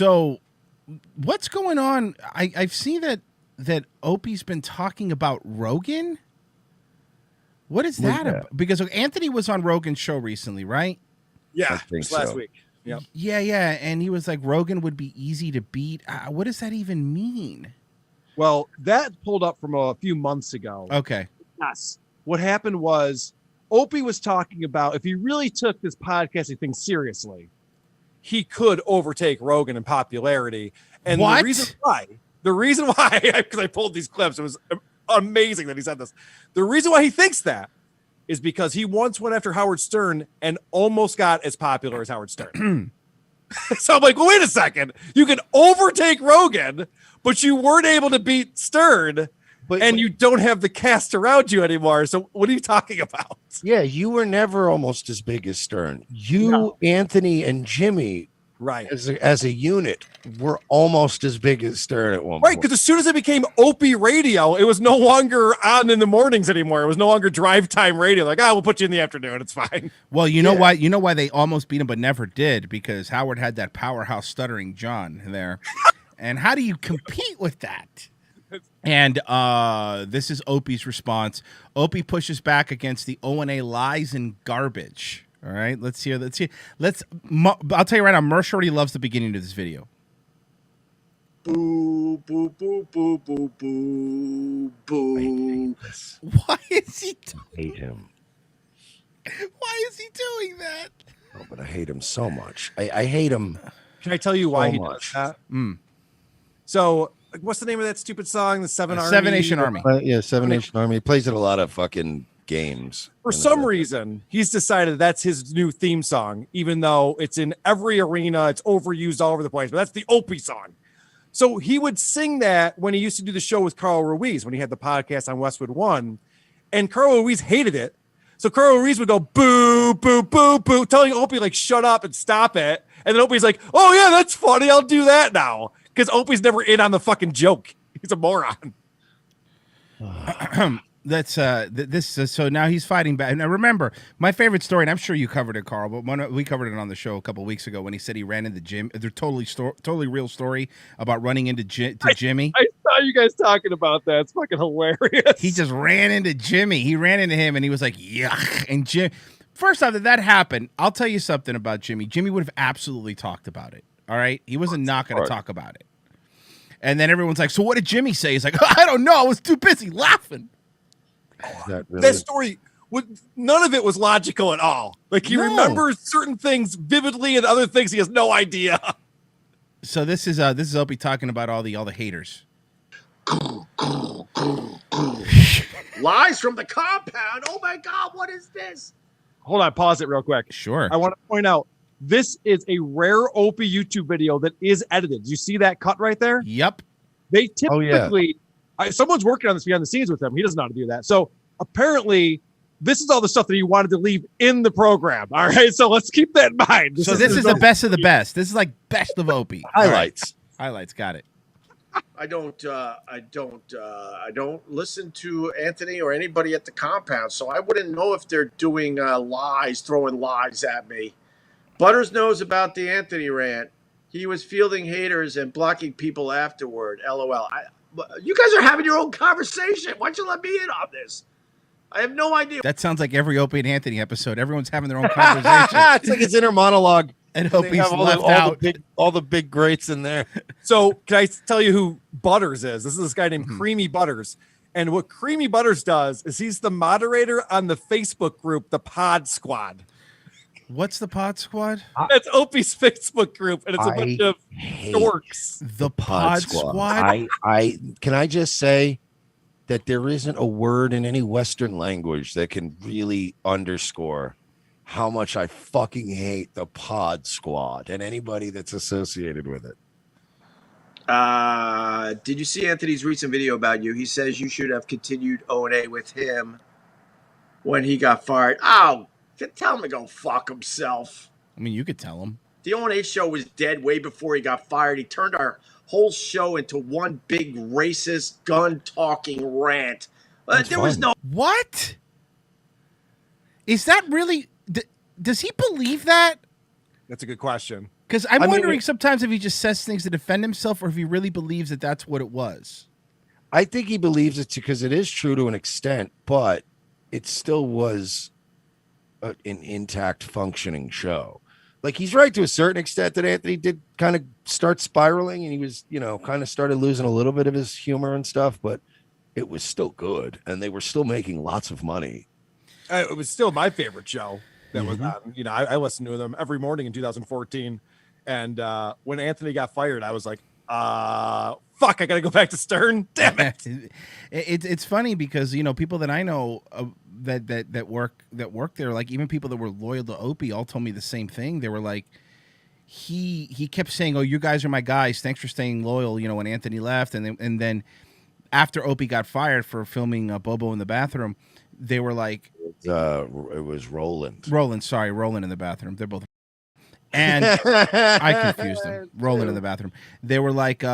So what's going on? I've seen that Opie's been talking about Rogan. What is that about? Because Anthony was on Rogan's show recently, right? Yeah, last week. Yep. Yeah, and he was like, Rogan would be easy to beat. What does that even mean? Well, that pulled up from a few months ago. Okay. Yes. What happened was Opie was talking about if he really took this podcasting thing seriously, he could overtake Rogan in popularity. And what? the reason why, because I pulled these clips, it was amazing that he said this. The reason why he thinks that is because he once went after Howard Stern and almost got as popular as Howard Stern. So I'm like, well, wait a second. You can overtake Rogan, but you weren't able to beat Stern, and you don't have the cast around you anymore. So what are you talking about? Yeah, you were never almost as big as Stern. You, Anthony, and Jimmy, right, as a unit, were almost as big as Stern at one point. Right, because as soon as it became Opie Radio, it was no longer on in the mornings anymore. It was no longer drive time radio. Like, we'll put you in the afternoon. It's fine. Well, you know why? You know why they almost beat him but never did? Because Howard had that powerhouse stuttering John there. And how do you compete with that? And this is Opie's response. Opie pushes back against the O&A lies and garbage. All right, let's hear. I'll tell you right now, Mersh already loves the beginning of this video. Boo, boo, boo, boo, boo, boo, boo. Why is he hate him? Why is he doing that? Oh, but I hate him so much. I hate him. Can I tell you why he does that? So, what's the name of that stupid song? The Seven Nation Army. Seven Nation Army. He plays it a lot of fucking games. For some reason, he's decided that's his new theme song, even though it's in every arena, it's overused all over the place. But that's the Opie song. So he would sing that when he used to do the show with Karl Ruiz, when he had the podcast on Westwood One, and Karl Ruiz hated it. So Karl Ruiz would go boo, boo, boo, boo, telling Opie like shut up and stop it. And then Opie's like, oh yeah, that's funny. I'll do that now. Because Opie's never in on the fucking joke. He's a moron. That's so now he's fighting back. Now remember, my favorite story, and I'm sure you covered it, Karl, but we covered it on the show a couple weeks ago when he said he ran into Jim. They're totally real story about running into Jimmy. I saw you guys talking about that. It's fucking hilarious. He just ran into Jimmy. He ran into him, and he was like, yuck. And Jim, first off, that happened, I'll tell you something about Jimmy. Jimmy would have absolutely talked about it. All right, he wasn't not going to talk about it. And then everyone's like, so what did Jimmy say? He's like, I don't know. I was too busy laughing. That story, none of it was logical at all. Like he remembers certain things vividly and other things he has no idea. So this is Opie talking about all the haters. Lies from the compound. Oh my God, what is this? Hold on, pause it real quick. Sure. I want to point out, this is a rare Opie YouTube video that is edited. You see that cut right there? Yep. They typically, someone's working on this behind the scenes with him. He doesn't know how to do that. So apparently, this is all the stuff that he wanted to leave in the program. All right, so let's keep that in mind. This is the best of the best. This is like best of Opie. Highlights. Right. Highlights. Got it. I don't listen to Anthony or anybody at the compound, so I wouldn't know if they're doing lies, throwing lies at me. Butters knows about the Anthony rant. He was fielding haters and blocking people afterward. LOL. You guys are having your own conversation. Why don't you let me in on this? I have no idea. That sounds like every Opie and Anthony episode. Everyone's having their own conversation. It's like his inner monologue. And Opie's left out. All the big greats in there. So can I tell you who Butters is? This is this guy named Creamy Butters. And what Creamy Butters does is he's the moderator on the Facebook group, the Pod Squad. What's the Pod Squad? That's Opie's Facebook group, and it's a bunch of dorks. The Pod Squad? Can I just say that there isn't a word in any Western language that can really underscore how much I fucking hate the Pod Squad and anybody that's associated with it. Did you see Anthony's recent video about you? He says you should have continued O&A with him when he got fired. Oh, tell him to go fuck himself. I mean, you could tell him. The O&A show was dead way before he got fired. He turned our whole show into one big racist, gun-talking rant. There was no... What? Is that really... Does he believe that? That's a good question. Because I'm wondering sometimes if he just says things to defend himself or if he really believes that that's what it was. I think he believes it because it is true to an extent, but it still was an intact, functioning show. Like, he's right to a certain extent that Anthony did kind of start spiraling, and he was, kind of started losing a little bit of his humor and stuff, but it was still good, and they were still making lots of money. It was still my favorite show that was on. I listened to them every morning in 2014, and when Anthony got fired, I was like, fuck, I gotta go back to Stern. Damn it. It's funny because people that I know that work there, like even people that were loyal to Opie, all told me the same thing. They were like, he kept saying, "Oh, you guys are my guys. Thanks for staying loyal." When Anthony left, and then after Opie got fired for filming Bobo in the bathroom, they were like, it was Roland. Roland in the bathroom. They're both. And I confused them. Rolling in the bathroom. They were like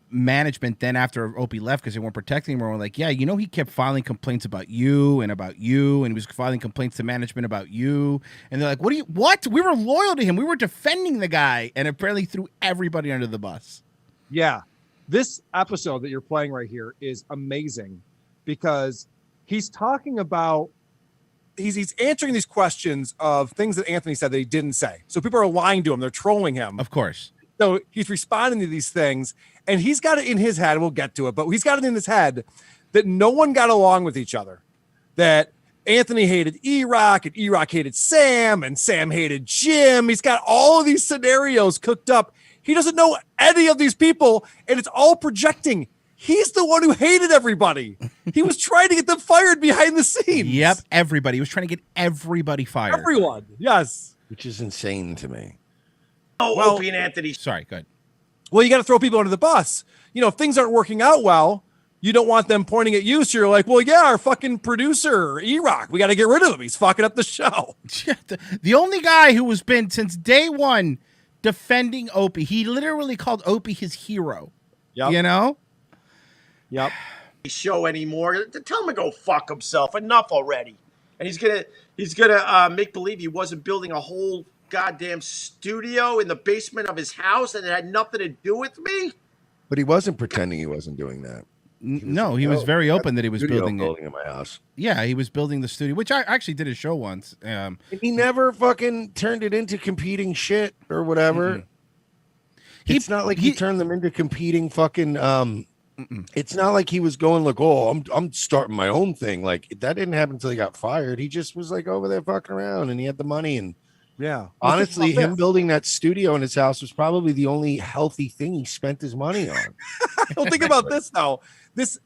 management then after Opie left because they weren't protecting him. We're like, yeah, he kept filing complaints about you, and he was filing complaints to management about you. And they're like, what? We were loyal to him. We were defending the guy, and apparently threw everybody under the bus. Yeah. This episode that you're playing right here is amazing because he's talking about he's answering these questions of things that Anthony said that he didn't say. So people are lying to him. They're trolling him. Of course. So he's responding to these things, and he's got it in his head. We'll get to it, but he's got it in his head that no one got along with each other, that Anthony hated E-Rock and E-Rock hated Sam and Sam hated Jim. He's got all of these scenarios cooked up. He doesn't know any of these people, and it's all projecting. He's the one who hated everybody. He was trying to get them fired behind the scenes. Yep, everybody. He was trying to get everybody fired. Everyone, yes. Which is insane to me. Opie and Anthony. Sorry, go ahead. Well, you got to throw people under the bus. If things aren't working out well, you don't want them pointing at you. So you're like, well, yeah, our fucking producer, E-Rock, we got to get rid of him. He's fucking up the show. The only guy who has been since day one defending Opie. He literally called Opie his hero. Yep. Yep. Show anymore. Tell him to go fuck himself. Enough already. And he's gonna make believe he wasn't building a whole goddamn studio in the basement of his house and it had nothing to do with me. But he wasn't pretending he wasn't doing that. He was very open that he was building it in my house. Yeah, he was building the studio, which I actually did a show once. He never fucking turned it into competing shit or whatever. It's not like he turned them into competing fucking. It's not like he was going like, oh, I'm starting my own thing. Like, that didn't happen until he got fired. He just was like over there fucking around, and he had the money. And yeah, honestly, him building that studio in his house was probably the only healthy thing he spent his money on. Well, think about this though. This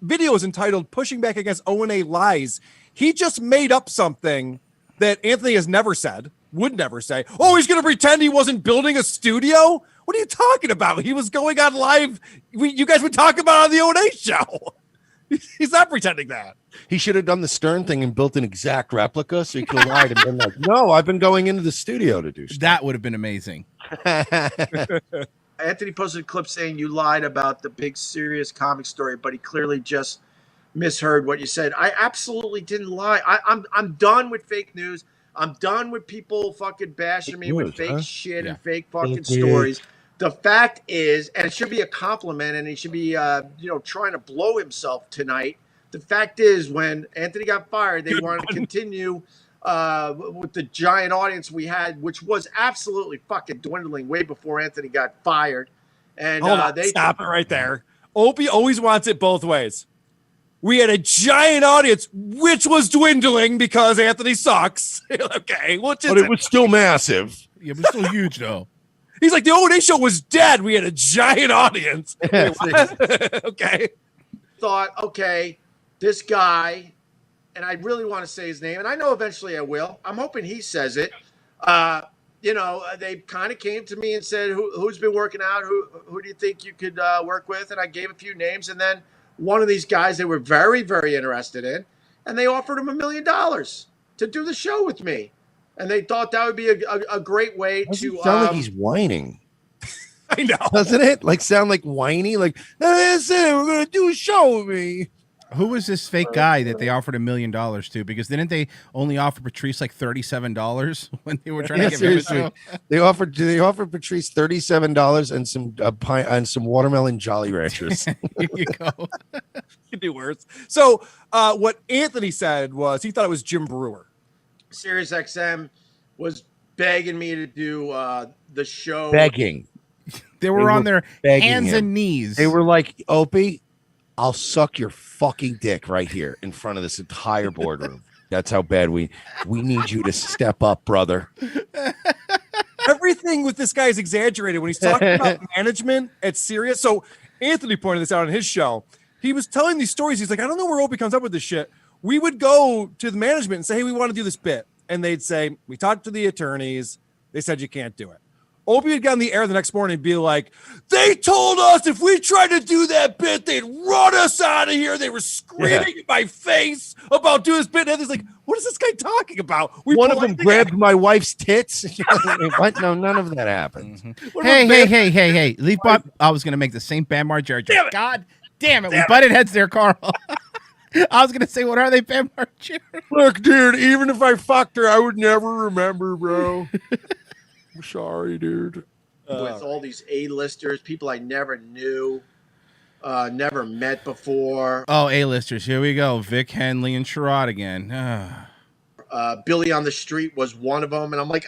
video is entitled "Pushing Back Against O&A Lies." He just made up something that Anthony has never said, would never say. Oh, he's going to pretend he wasn't building a studio. What are you talking about? He was going on live. You guys would talk about it on the O&A show. He's not pretending that. He should have done the Stern thing and built an exact replica so he could have lied and been like, no, I've been going into the studio to do stuff. That would have been amazing. Anthony posted a clip saying you lied about the big serious comic story, but he clearly just misheard what you said. I absolutely didn't lie. I'm done with fake news. I'm done with people fucking bashing me with fake shit and fake fucking stories. The fact is, and it should be a compliment, and he should be, trying to blow himself tonight. The fact is, when Anthony got fired, they wanted to continue with the giant audience we had, which was absolutely fucking dwindling way before Anthony got fired. And they stop it right there. Opie always wants it both ways. We had a giant audience, which was dwindling because Anthony sucks. Okay, but it was still massive. Yeah, but still huge though. He's like, the O&A show was dead. We had a giant audience. Okay. Thought, okay, this guy, and I really want to say his name, and I know eventually I will. I'm hoping he says it. They kind of came to me and said, who's been working out? Who do you think you could work with? And I gave a few names, and then one of these guys they were very, very interested in, and they offered him $1 million to do the show with me. And they thought that would be a great way to sound like he's whining. I know. Doesn't it? Like sound like whiny? Like, that's it, we're gonna do a show with me. Who was this fake guy that they offered $1 million to? Because didn't they only offer Patrice like $37 when they were trying to get him a show? They offered Patrice $37 and some pint and some watermelon Jolly Ranchers. Here you go. Could do worse. So what Anthony said was he thought it was Jim Brewer. Sirius XM was begging me to do the show. Begging. They were on their hands him. and knees. They were like, Opie, I'll suck your fucking dick right here in front of this entire boardroom. That's how bad we need you to step up, brother. Everything with this guy is exaggerated when he's talking about management at Sirius. So Anthony pointed this out on his show. He was telling these stories. He's like, I don't know where Opie comes up with this shit. We would go to the management and say, hey, we want to do this bit. And they'd say, we talked to the attorneys. They said you can't do it. Opie would get on the air the next morning and be like, they told us if we tried to do that bit, they'd run us out of here. They were screaming in my face about doing this bit. And Anthony's like, what is this guy talking about? One of them grabbed my wife's tits. What? No, none of that happened. Mm-hmm. Hey. Leave I was going to make the same Bam Margera. God damn it. We butted heads there, Karl. I was going to say, what are they, Bam Margera? Look, dude, even if I fucked her, I would never remember, bro. I'm sorry, dude. With all these A-listers, people I never knew, never met before. Oh, A-listers. Here we go. Vic Henley and Sherrod again. Billy on the Street was one of them. And I'm like,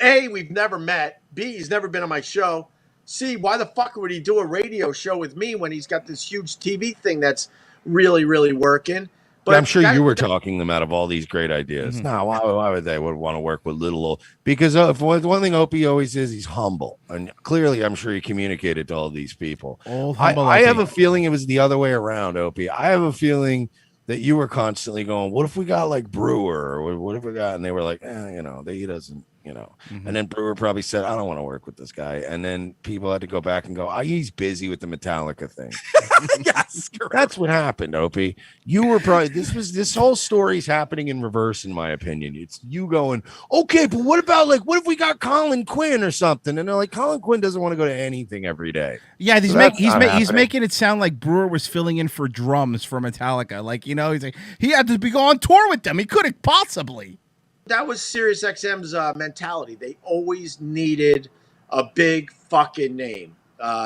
A, we've never met. B, he's never been on my show. C, why the fuck would he do a radio show with me when he's got this huge TV thing that's really, really working? But I'm sure you were talking them out of all these great ideas. Mm-hmm. No, why would they want to work with little old? Because one thing Opie always is, he's humble, and clearly, I'm sure he communicated to all these people. I have a feeling it was the other way around, Opie. I have a feeling that you were constantly going, "What if we got like Brewer? Or what if we got?" And they were like, he doesn't. Mm-hmm. And then Brewer probably said, I don't want to work with this guy. And then people had to go back and go, he's busy with the Metallica thing. Yes, that's what happened, Opie. You were probably, this whole story's happening in reverse, in my opinion. It's you going, okay, but what if we got Colin Quinn or something? And they're like, Colin Quinn doesn't want to go to anything every day. Yeah, he's making it sound like Brewer was filling in for drums for Metallica. Like, he's like, he had to go on tour with them. He couldn't possibly. That was Sirius XM's mentality. They always needed a big fucking name.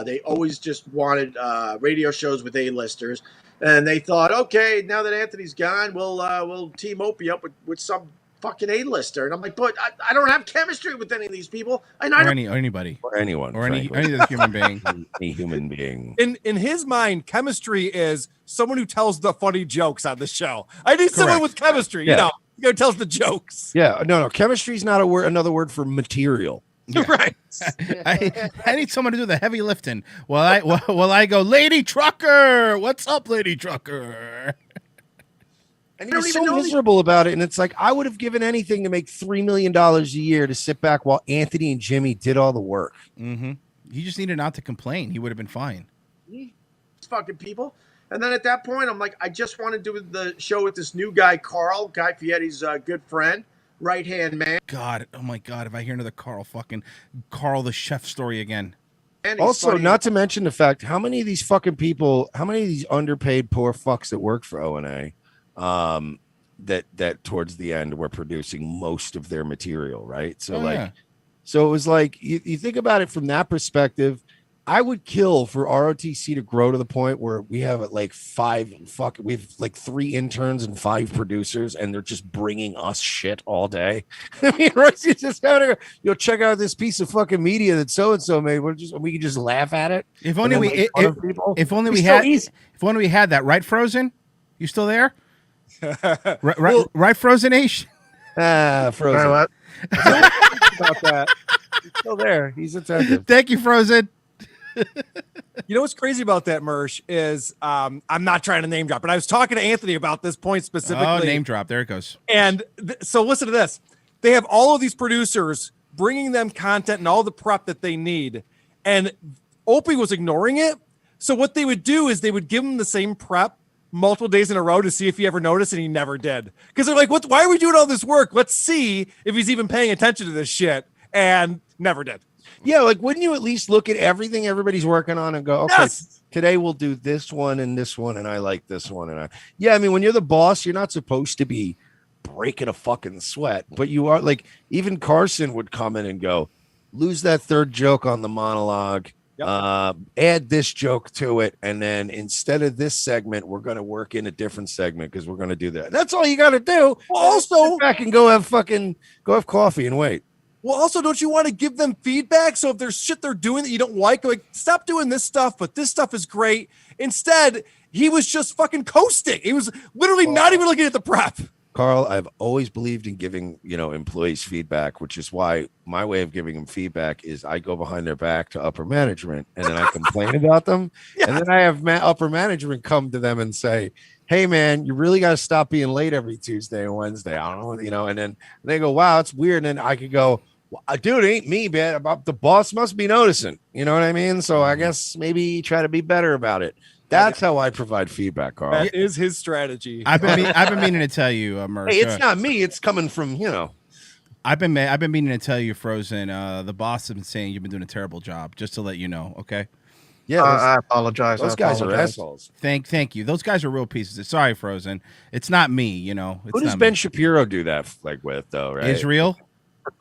They always just wanted radio shows with A-listers. And they thought, okay, now that Anthony's gone, we'll team Opie up with some fucking A-lister. And I'm like, but I don't have chemistry with any of these people. Anybody. Or anyone. Or any other human being. Any human being. In his mind, chemistry is someone who tells the funny jokes on the show. I need someone with chemistry, who tells the jokes. Yeah, no. Chemistry is not another word for material. Yeah. Right. I need someone to do the heavy lifting. I go, Lady Trucker. What's up, Lady Trucker? And he's so miserable about it. And it's like, I would have given anything to make $3 million a year to sit back while Anthony and Jimmy did all the work. Mm-hmm. He just needed not to complain. He would have been fine. Fucking people. And then at that point, I'm like, I just want to do the show with this new guy, Karl, Guy Fieri's good friend, right-hand man. God, oh my God, if I hear another Karl the chef story again. Also, not to mention the fact, how many of these fucking people, how many of these underpaid poor fucks that work for O&A, that towards the end were producing most of their material, right? So so it was like, you think about it from that perspective. I would kill for ROTC to grow to the point where we have like we have like 3 interns and 5 producers, and they're just bringing us shit all day. I mean, Royce just gotta go, check out this piece of fucking media that so-and-so made. We can just laugh at it. If only we had that, right, Frozen? You still there? Right, Frozen-ish? Frozen. About that. He's still there. He's attentive. Thank you, Frozen. You know what's crazy about that, Mersh, is I'm not trying to name drop, but I was talking to Anthony about this point specifically. Oh, name drop. There it goes. And so listen to this. They have all of these producers bringing them content and all the prep that they need. And Opie was ignoring it. So what they would do is they would give him the same prep multiple days in a row to see if he ever noticed, and he never did. Because they're like, why are we doing all this work? Let's see if he's even paying attention to this shit. And never did. Yeah, like wouldn't you at least look at everything everybody's working on and go, okay, Yes. today we'll do this one, and I like this one, yeah. I mean, when you're the boss, you're not supposed to be breaking a fucking sweat, but you are. Like even Carson would come in and go, lose that third joke on the monologue. Yep. Add this joke to it, and then instead of this segment, we're going to work in a different segment because we're going to do that. That's all you got to do. Well, also, sit back and go have coffee and wait. Well, also, don't you want to give them feedback? So if there's shit they're doing that you don't like, stop doing this stuff, but this stuff is great. Instead, he was just fucking coasting. He was literally not even looking at the prep. Karl, I've always believed in giving, employees feedback, which is why my way of giving them feedback is I go behind their back to upper management and then I complain about them. Yeah. And then I have upper management come to them and say, hey, man, you really got to stop being late every Tuesday and Wednesday. I don't know, and then they go, wow, it's weird. And then I could go, well, dude, it ain't me, man. About the boss must be noticing. You know what I mean? So I guess maybe try to be better about it. That's how I provide feedback, Karl. That is his strategy. I've been meaning to tell you, Merc. Hey, it's not me. It's coming from, I've been meaning to tell you, Frozen. The boss has been saying you've been doing a terrible job. Just to let you know, okay? Yeah, I apologize. Those guys are assholes. Thank you. Those guys are real pieces. Sorry, Frozen. It's not me. It's Who does Ben Shapiro do that with though? Right? Israel.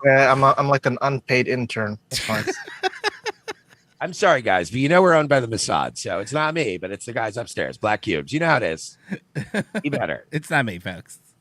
Yeah, I'm like an unpaid intern. That's fine. I'm sorry, guys, but we're owned by the Mossad, so it's not me, but it's the guys upstairs, Black Cubes. You know how it is. Be better. It's not me, folks.